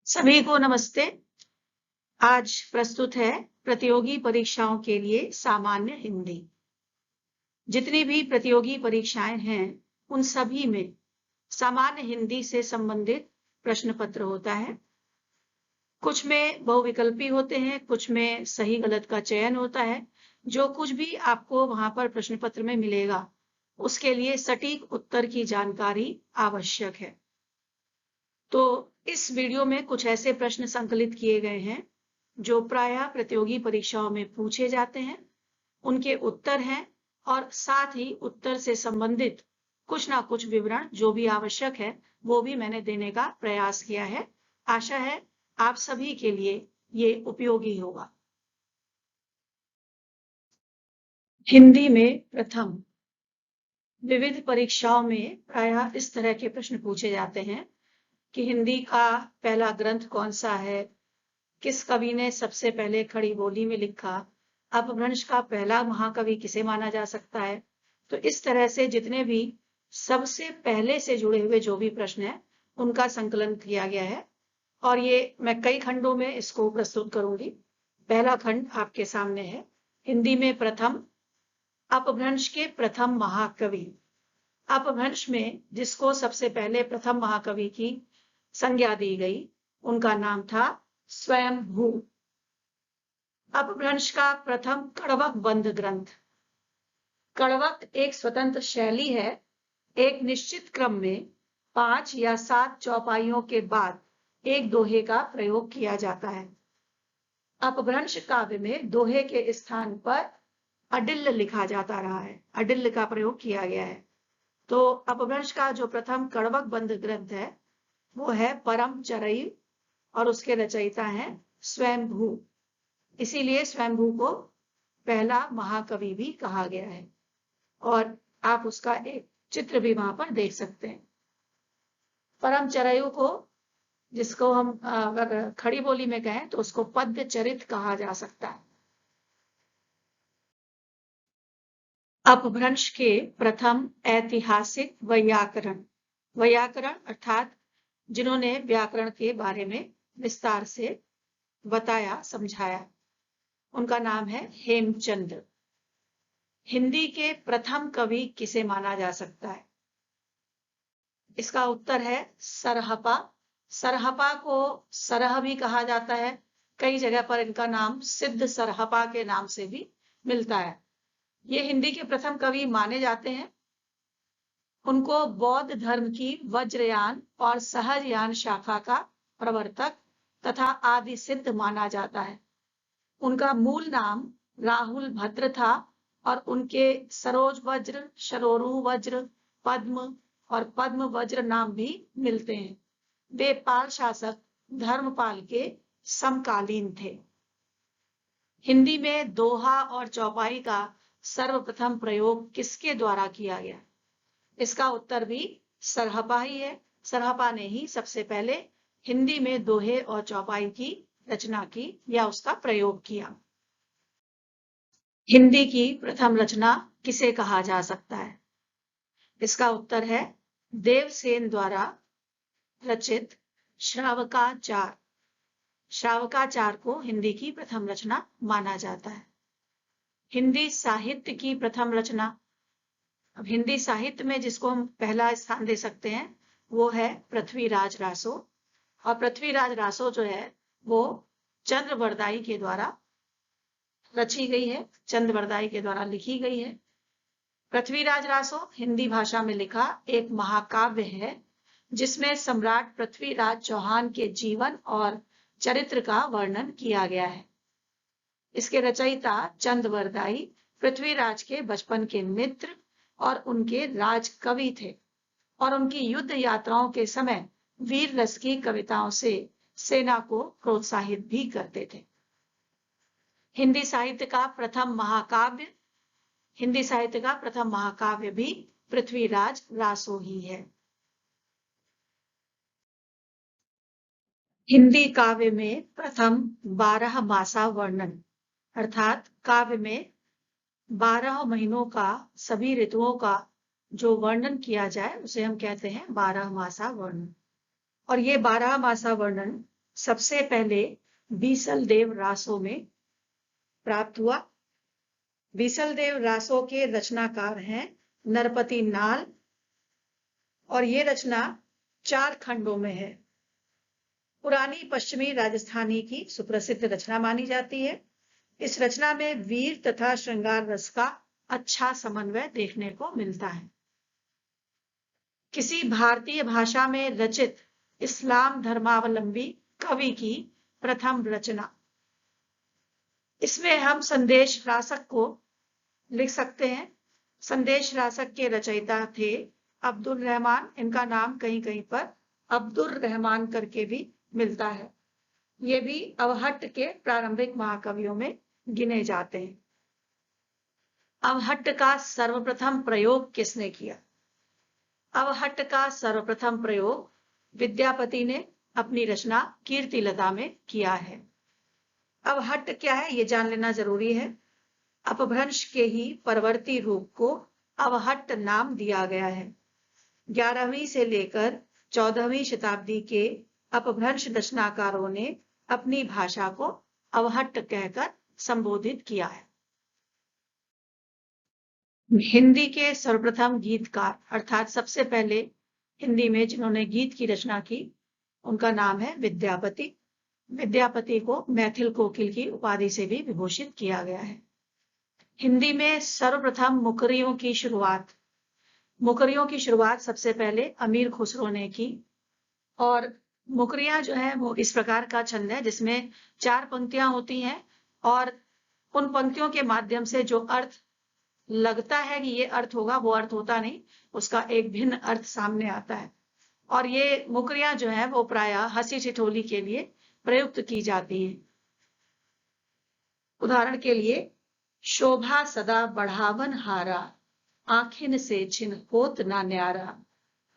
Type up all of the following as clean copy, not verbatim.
सभी को नमस्ते। आज प्रस्तुत है प्रतियोगी परीक्षाओं के लिए सामान्य हिंदी। जितनी भी प्रतियोगी परीक्षाएं हैं उन सभी में सामान्य हिंदी से संबंधित प्रश्न पत्र होता है। कुछ में बहुविकल्पी होते हैं, कुछ में सही गलत का चयन होता है। जो कुछ भी आपको वहां पर प्रश्न पत्र में मिलेगा उसके लिए सटीक उत्तर की जानकारी आवश्यक है। तो इस वीडियो में कुछ ऐसे प्रश्न संकलित किए गए हैं जो प्रायः प्रतियोगी परीक्षाओं में पूछे जाते हैं, उनके उत्तर हैं और साथ ही उत्तर से संबंधित कुछ ना कुछ विवरण जो भी आवश्यक है वो भी मैंने देने का प्रयास किया है। आशा है आप सभी के लिए ये उपयोगी होगा। हिंदी में प्रथम विविध परीक्षाओं में प्रायः इस तरह के प्रश्न पूछे जाते हैं कि हिंदी का पहला ग्रंथ कौन सा है, किस कवि ने सबसे पहले खड़ी बोली में लिखा, अपभ्रंश का पहला महाकवि किसे माना जा सकता है। तो इस तरह से जितने भी सबसे पहले से जुड़े हुए जो भी प्रश्न है उनका संकलन किया गया है और ये मैं कई खंडों में इसको प्रस्तुत करूंगी। पहला खंड आपके सामने है। हिंदी में प्रथम, अपभ्रंश के प्रथम महाकवि। अपभ्रंश में जिसको सबसे पहले प्रथम महाकवि की संज्ञा दी गई उनका नाम था स्वयंभू। अपभ्रंश का प्रथम कड़वक बंध ग्रंथ। कड़वक एक स्वतंत्र शैली है। एक निश्चित क्रम में 5 या 7 चौपाइयों के बाद एक दोहे का प्रयोग किया जाता है। अपभ्रंश काव्य में दोहे के स्थान पर अडिल्ल लिखा जाता रहा है, अडिल्ल का प्रयोग किया गया है। तो अपभ्रंश का जो प्रथम कड़वक बंध ग्रंथ है वो है परम चरयी और उसके रचयिता हैं स्वयंभू। इसीलिए स्वयंभू को पहला महाकवि भी कहा गया है और आप उसका एक चित्र भी वहां पर देख सकते हैं। परम चरयु को, जिसको हम अगर खड़ी बोली में कहें तो उसको पद्य चरित कहा जा सकता है। अपभ्रंश के प्रथम ऐतिहासिक वैयाकरण। वैयाकरण अर्थात जिन्होंने व्याकरण के बारे में विस्तार से बताया, समझाया, उनका नाम है हेमचंद्र। हिंदी के प्रथम कवि किसे माना जा सकता है? इसका उत्तर है सरहपा। सरहपा को सरह भी कहा जाता है, कई जगह पर इनका नाम सिद्ध सरहपा के नाम से भी मिलता है। ये हिंदी के प्रथम कवि माने जाते हैं। उनको बौद्ध धर्म की वज्रयान और सहजयान शाखा का प्रवर्तक तथा आदि सिद्ध माना जाता है। उनका मूल नाम राहुल भद्र था और उनके सरोज वज्र, शरोरु वज्र, पद्म और पद्म वज्र नाम भी मिलते हैं। वे पाल शासक धर्मपाल के समकालीन थे। हिंदी में दोहा और चौपाई का सर्वप्रथम प्रयोग किसके द्वारा किया गया? इसका उत्तर भी सरहपा ही है। सरहपा ने ही सबसे पहले हिंदी में दोहे और चौपाई की रचना की या उसका प्रयोग किया। हिंदी की प्रथम रचना किसे कहा जा सकता है? इसका उत्तर है देवसेन द्वारा रचित श्रावकाचार। श्रावकाचार को हिंदी की प्रथम रचना माना जाता है। हिंदी साहित्य की प्रथम रचना। अब हिंदी साहित्य में जिसको हम पहला स्थान दे सकते हैं वो है पृथ्वीराज रासो। और पृथ्वीराज रासो जो है वो चंद्रवरदाई के द्वारा रची गई है, चंद्रवरदाई के द्वारा लिखी गई है। पृथ्वीराज रासो हिंदी भाषा में लिखा एक महाकाव्य है जिसमें सम्राट पृथ्वीराज चौहान के जीवन और चरित्र का वर्णन किया गया है। इसके रचयिता चंद्रवरदाई पृथ्वीराज के बचपन के मित्र और उनके राज कवि थे और उनकी युद्ध यात्राओं के समय वीर रस की कविताओं से सेना को प्रोत्साहित भी करते थे। हिंदी साहित्य का प्रथम महाकाव्य, हिंदी साहित्य का प्रथम महाकाव्य भी पृथ्वीराज रासो ही है। हिंदी काव्य में प्रथम 12 मासा वर्णन अर्थात काव्य में 12 महीनों का, सभी ऋतुओं का जो वर्णन किया जाए उसे हम कहते हैं 12 मासा वर्णन। और ये 12 मासा वर्णन सबसे पहले बीसल देव रासो में प्राप्त हुआ। बीसल देव रासो के रचनाकार हैं नरपति नाल और ये रचना 4 खंडों में है। पुरानी पश्चिमी राजस्थानी की सुप्रसिद्ध रचना मानी जाती है। इस रचना में वीर तथा श्रृंगार रस का अच्छा समन्वय देखने को मिलता है। किसी भारतीय भाषा में रचित इस्लाम धर्मावलंबी कवि की प्रथम रचना। इसमें हम संदेश रासक को लिख सकते हैं। संदेश रासक के रचयिता थे अब्दुल रहमान। इनका नाम कहीं कहीं पर अब्दुल रहमान करके भी मिलता है। ये भी अवहट्ट के प्रारंभिक महाकवियों में गिने जाते हैं। अवहट्ट का सर्वप्रथम प्रयोग किसने किया? अवहट्ट का सर्वप्रथम प्रयोग विद्यापति ने अपनी रचना कीर्तिलता में किया है। अवहट्ट क्या है ये जान लेना जरूरी है। अपभ्रंश के ही परवर्ती रूप को अवहट्ट नाम दिया गया है। 11वीं से लेकर 14वीं शताब्दी के अपभ्रंश रचनाकारों ने अपनी भाषा को अवहट्ट कहकर संबोधित किया है। हिंदी के सर्वप्रथम गीतकार अर्थात सबसे पहले हिंदी में जिन्होंने गीत की रचना की उनका नाम है विद्यापति। विद्यापति को मैथिल कोकिल की उपाधि से भी विभूषित किया गया है। हिंदी में सर्वप्रथम मुकरियों की शुरुआत सबसे पहले अमीर खुसरो ने की। और मुकरियां जो है वो इस प्रकार का छंद है जिसमें 4 पंक्तियां होती हैं और उन पंक्तियों के माध्यम से जो अर्थ लगता है कि ये अर्थ होगा वो अर्थ होता नहीं, उसका एक भिन्न अर्थ सामने आता है। और ये मुकरियां जो है वो प्रायः हंसी ठिठोली के लिए प्रयुक्त की जाती हैं। उदाहरण के लिए, शोभा सदा बढ़ावन हारा, आखिन से छिन होत ना न्यारा,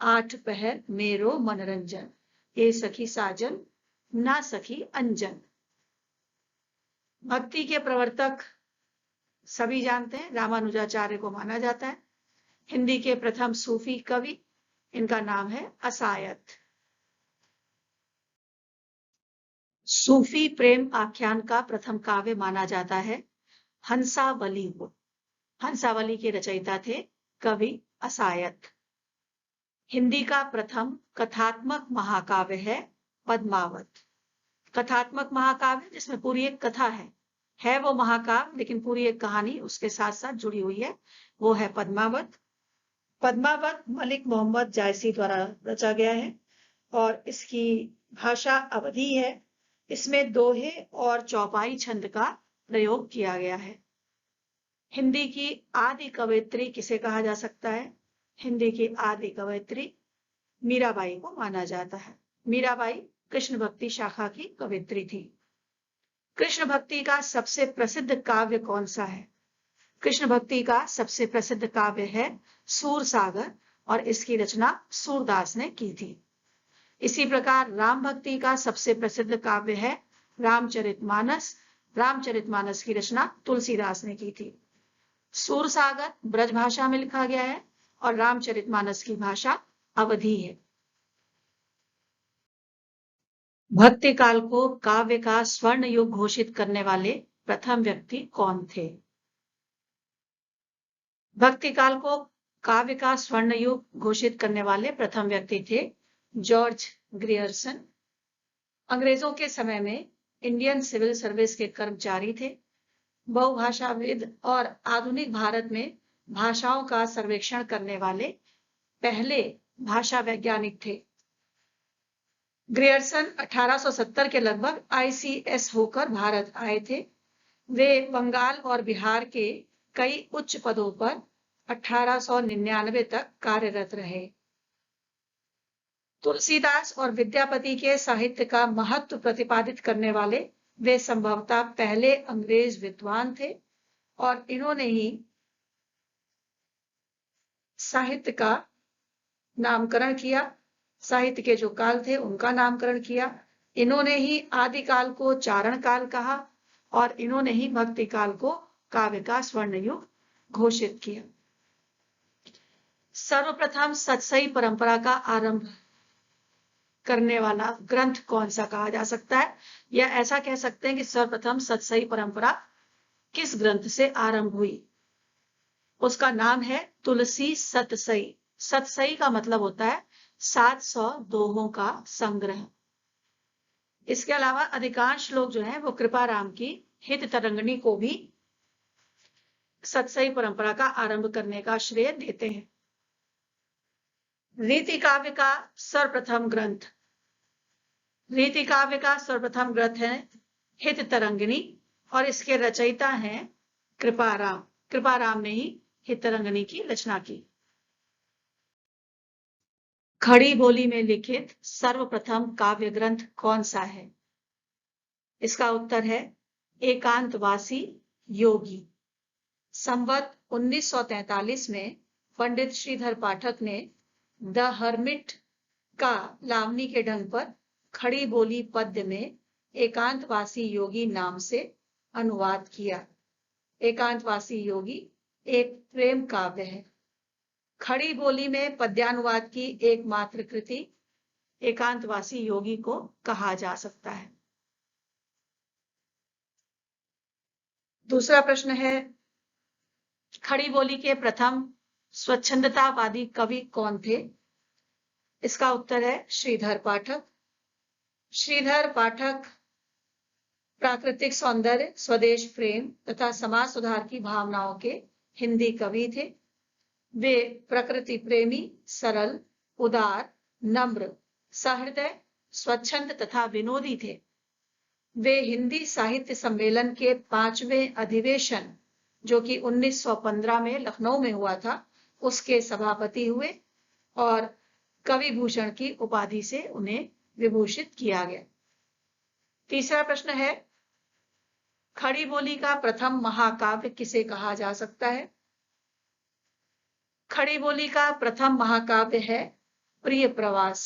8 पहर मेरो मनोरंजन, ए सखी साजन ना सखी अंजन। भक्ति के प्रवर्तक सभी जानते हैं, रामानुजाचार्य को माना जाता है। हिंदी के प्रथम सूफी कवि, इनका नाम है असायत। सूफी प्रेम आख्यान का प्रथम काव्य माना जाता है हंसावली को। हंसावली के रचयिता थे कवि असायत। हिंदी का प्रथम कथात्मक महाकाव्य है पद्मावत। कथात्मक महाकाव्य जिसमें पूरी एक कथा है वो महाकाव्य, लेकिन पूरी एक कहानी उसके साथ साथ जुड़ी हुई है, वो है पद्मावत। पद्मावत मलिक मोहम्मद जायसी द्वारा रचा गया है और इसकी भाषा अवधी है। इसमें दोहे और चौपाई छंद का प्रयोग किया गया है। हिंदी की आदि कवयित्री किसे कहा जा सकता है? हिंदी की आदि कवयित्री मीराबाई को माना जाता है। मीराबाई कृष्ण भक्ति शाखा की कवयित्री थी। कृष्ण भक्ति का सबसे प्रसिद्ध काव्य कौन सा है? कृष्ण भक्ति का सबसे प्रसिद्ध काव्य है सूरसागर और इसकी रचना सूरदास ने की थी। इसी प्रकार राम भक्ति का सबसे प्रसिद्ध काव्य है रामचरितमानस। रामचरितमानस की रचना तुलसीदास ने की थी। सूरसागर ब्रज भाषा में लिखा गया है और रामचरितमानस की भाषा अवधी है। भक्ति काल को काव्य का स्वर्ण युग घोषित करने वाले प्रथम व्यक्ति कौन थे? भक्ति काल को काव्य का स्वर्ण युग घोषित करने वाले प्रथम व्यक्ति थे जॉर्ज ग्रियर्सन। अंग्रेजों के समय में इंडियन सिविल सर्विस के कर्मचारी थे। बहुभाषाविद और आधुनिक भारत में भाषाओं का सर्वेक्षण करने वाले पहले भाषा वैज्ञानिक थे। ग्रियर्सन 1870 के लगभग ICS होकर भारत आए थे। वे बंगाल और बिहार के कई उच्च पदों पर 1899 तक कार्यरत रहे। तुलसीदास और विद्यापति के साहित्य का महत्व प्रतिपादित करने वाले वे संभवतः पहले अंग्रेज विद्वान थे और इन्होंने ही साहित्य का नामकरण किया। साहित्य के जो काल थे उनका नामकरण किया। इन्होंने ही आदिकाल को चारण काल कहा और इन्होंने ही भक्ति काल को काव्य का स्वर्ण युग घोषित किया। सर्वप्रथम सतसई परंपरा का आरंभ करने वाला ग्रंथ कौन सा कहा जा सकता है, या ऐसा कह सकते हैं कि सर्वप्रथम सतसई परंपरा किस ग्रंथ से आरंभ हुई। उसका नाम है तुलसी सतसई। सतसई का मतलब होता है 700 दोहों का संग्रह। इसके अलावा अधिकांश लोग जो है वो कृपाराम की हित तरंगिणी को भी सतसई परंपरा का आरंभ करने का श्रेय देते हैं। रीति काव्य का सर्वप्रथम ग्रंथ, रीति काव्य का सर्वप्रथम ग्रंथ है हित तरंगिणी और इसके रचयिता हैं कृपाराम। कृपाराम ने ही हित तरंगिणी की रचना की। खड़ी बोली में लिखित सर्वप्रथम काव्य ग्रंथ कौन सा है? इसका उत्तर है एकांतवासी योगी। संवत 1943 में पंडित श्रीधर पाठक ने द हर्मिट का लावनी के ढंग पर खड़ी बोली पद्य में एकांतवासी योगी नाम से अनुवाद किया। एकांतवासी योगी एक प्रेम काव्य है। खड़ी बोली में पद्यानुवाद की एकमात्र कृति एकांतवासी योगी को कहा जा सकता है। दूसरा प्रश्न है, खड़ी बोली के प्रथम स्वच्छंदतावादी कवि कौन थे? इसका उत्तर है श्रीधर पाठक। श्रीधर पाठक प्राकृतिक सौंदर्य, स्वदेश प्रेम तथा समाज सुधार की भावनाओं के हिंदी कवि थे। वे प्रकृति प्रेमी, सरल, उदार, नम्र, सहृदय, स्वच्छंद तथा विनोदी थे। वे हिंदी साहित्य सम्मेलन के 5वें अधिवेशन, जो कि 1915 में लखनऊ में हुआ था, उसके सभापति हुए और कवि भूषण की उपाधि से उन्हें विभूषित किया गया। तीसरा प्रश्न है, खड़ी बोली का प्रथम महाकाव्य किसे कहा जा सकता है? खड़ी बोली का प्रथम महाकाव्य है प्रिय प्रवास,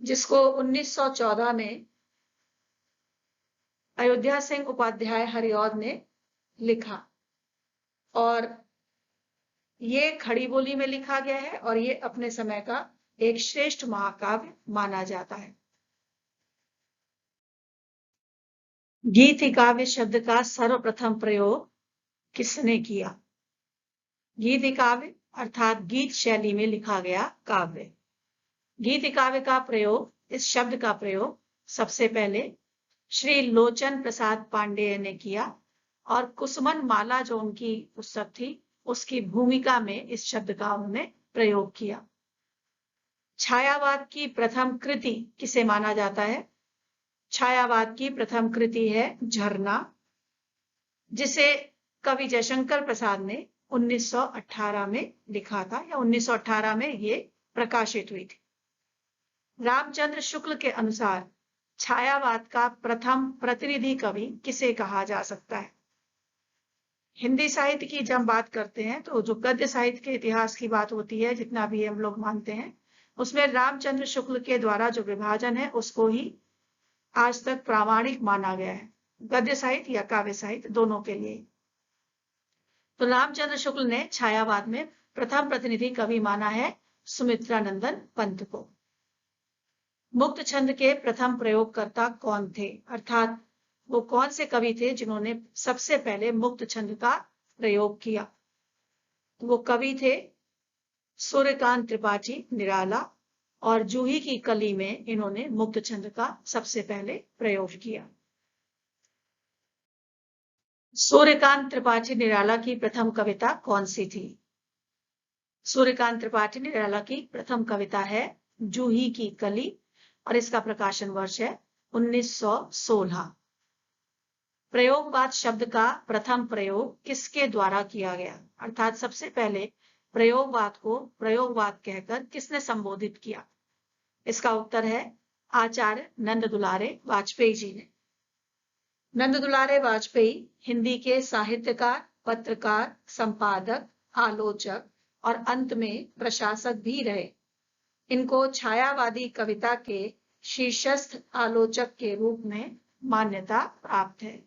जिसको 1914 में अयोध्या सिंह उपाध्याय हरिऔध ने लिखा और ये खड़ी बोली में लिखा गया है और ये अपने समय का एक श्रेष्ठ महाकाव्य माना जाता है। गीति काव्य शब्द का सर्वप्रथम प्रयोग किसने किया? गीति काव्य अर्थात गीत शैली में लिखा गया काव्य। गीति काव्य का प्रयोग, इस शब्द का प्रयोग सबसे पहले श्री लोचन प्रसाद पांडेय ने किया और कुसुमन माला जो उनकी पुस्तक थी उसकी भूमिका में इस शब्द का उन्होंने प्रयोग किया। छायावाद की प्रथम कृति किसे माना जाता है? छायावाद की प्रथम कृति है झरना, जिसे कवि जयशंकर प्रसाद ने 1918 में लिखा था या 1918 में ये प्रकाशित हुई थी। रामचंद्र शुक्ल के अनुसार छायावाद का प्रथम प्रतिनिधि कवि किसे कहा जा सकता है? हिंदी साहित्य की जब बात करते हैं तो जो गद्य साहित्य के इतिहास की बात होती है, जितना भी हम लोग मानते हैं, उसमें रामचंद्र शुक्ल के द्वारा जो विभाजन है उसको ही आज तक प्रामाणिक माना गया है, गद्य साहित्य या काव्य साहित्य दोनों के लिए। तो रामचंद्र शुक्ल ने छायावाद में प्रथम प्रतिनिधि कवि माना है सुमित्रानंदन पंत को। मुक्त छंद के प्रथम प्रयोगकर्ता कौन थे, अर्थात वो कौन से कवि थे जिन्होंने सबसे पहले मुक्त छंद का प्रयोग किया? वो कवि थे सूर्यकांत त्रिपाठी निराला और जूही की कली में इन्होंने मुक्त छंद का सबसे पहले प्रयोग किया। सूर्यकांत त्रिपाठी निराला की प्रथम कविता कौन सी थी? सूर्यकांत त्रिपाठी निराला की प्रथम कविता है जूही की कली और इसका प्रकाशन वर्ष है 1916। प्रयोगवाद शब्द का प्रथम प्रयोग किसके द्वारा किया गया, अर्थात सबसे पहले प्रयोगवाद को प्रयोगवाद कहकर किसने संबोधित किया? इसका उत्तर है आचार्य नंद दुलारे वाजपेयी जी ने। नंद दुलारे वाजपेयी हिंदी के साहित्यकार, पत्रकार, संपादक, आलोचक और अंत में प्रशासक भी रहे। इनको छायावादी कविता के शीर्षस्थ आलोचक के रूप में मान्यता प्राप्त है।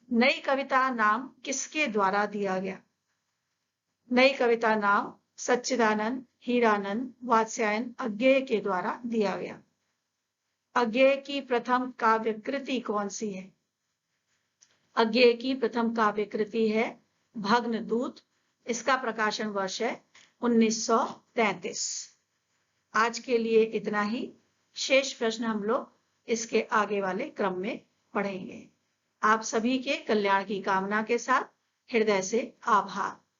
नई कविता नाम किसके द्वारा दिया गया? नई कविता नाम सच्चिदानंद हीरानंद वात्स्यायन अज्ञेय के द्वारा दिया गया। अज्ञेय की प्रथम काव्य कृति कौन सी है? अज्ञेय की प्रथम काव्य कृति है भग्नदूत। इसका प्रकाशन वर्ष है 1933। आज के लिए इतना ही। शेष प्रश्न हम लोग इसके आगे वाले क्रम में पढ़ेंगे। आप सभी के कल्याण की कामना के साथ हृदय से आभार।